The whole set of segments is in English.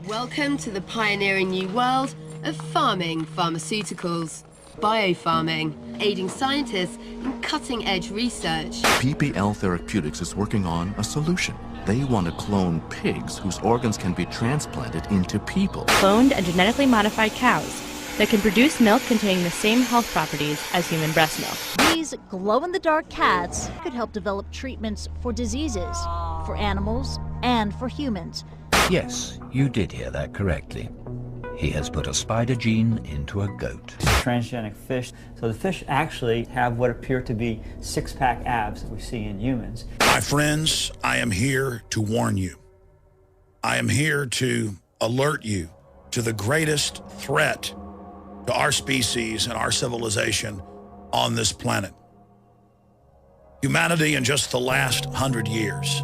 Welcome to the pioneering new world of farming pharmaceuticals. Biofarming, aiding scientists in cutting-edge research. PPL Therapeutics is working on a solution. They want to clone pigs whose organs can be transplanted into people. Cloned and genetically modified cows that can produce milk containing the same health properties as human breast milk. These glow-in-the-dark cats could help develop treatments for diseases, for animals, and for humans. Yes, you did hear that correctly. He has put a spider gene into a goat. Transgenic fish. So the fish actually have what appear to be six-pack abs that we see in humans. My friends, I am here to warn you. I am here to alert you to the greatest threat to our species and our civilization on this planet. Humanity in just the last 100 years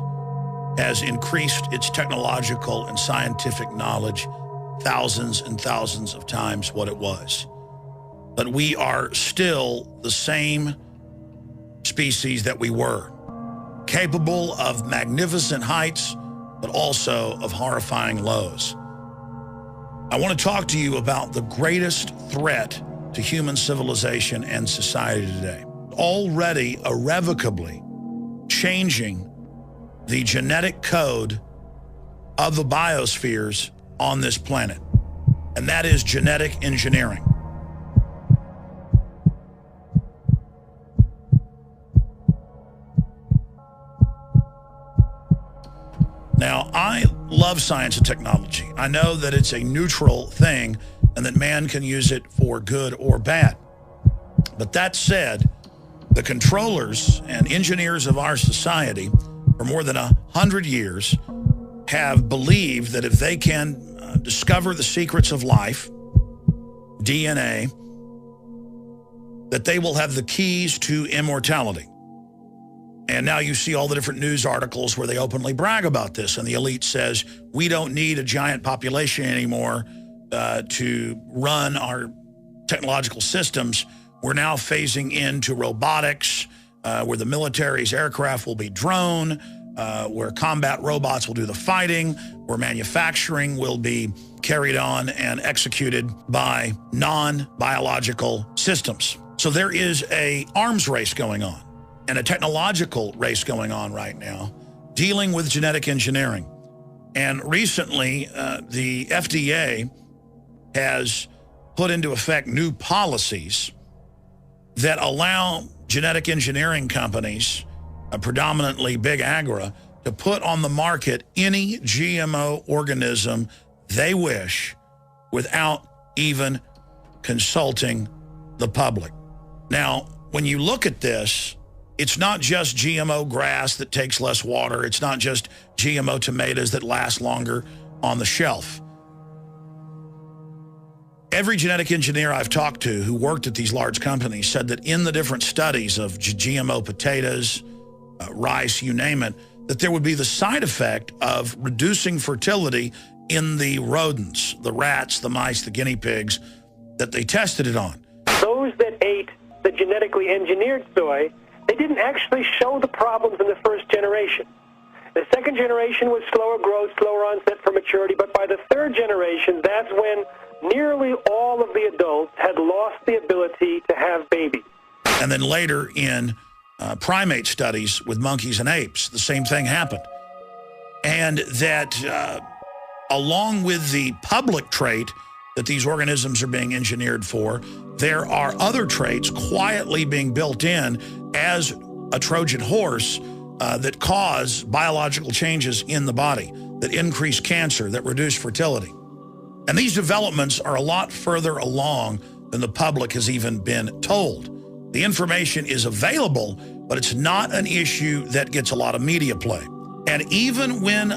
has increased its technological and scientific knowledge thousands and thousands of times what it was. But we are still the same species that we were, capable of magnificent heights, but also of horrifying lows. I want to talk to you about the greatest threat to human civilization and society today. Already irrevocably changing the genetic code of the biospheres on this planet, and that is genetic engineering. Now, I love science and technology. I know that it's a neutral thing and that man can use it for good or bad. But that said, the controllers and engineers of our society for more than 100 years have believed that if they can discover the secrets of life, DNA, that they will have the keys to immortality. And now you see all the different news articles where they openly brag about this, and the elite says, we don't need a giant population anymore to run our technological systems. We're now phasing into robotics, where the military's aircraft will be drone, where combat robots will do the fighting, where manufacturing will be carried on and executed by non-biological systems. So there is an arms race going on and a technological race going on right now, dealing with genetic engineering. And recently, the FDA has put into effect new policies that allow genetic engineering companies, predominantly Big Agri, to put on the market any GMO organism they wish without even consulting the public. Now, when you look at this, it's not just GMO grass that takes less water. It's not just GMO tomatoes that last longer on the shelf. Every genetic engineer I've talked to who worked at these large companies said that in the different studies of GMO potatoes, rice, you name it, that there would be the side effect of reducing fertility in the rodents, the rats, the mice, the guinea pigs that they tested it on. Those that ate the genetically engineered soy, they didn't actually show the problems in the first generation. The second generation was slower growth, slower onset for maturity, but by the third generation, that's when nearly all of the adults had lost the ability to have babies. And then later in primate studies with monkeys and apes, the same thing happened. And that along with the public trait that these organisms are being engineered for, there are other traits quietly being built in as a Trojan horse that cause biological changes in the body, that increase cancer, that reduce fertility. And these developments are a lot further along than the public has even been told. The information is available, but it's not an issue that gets a lot of media play. And even when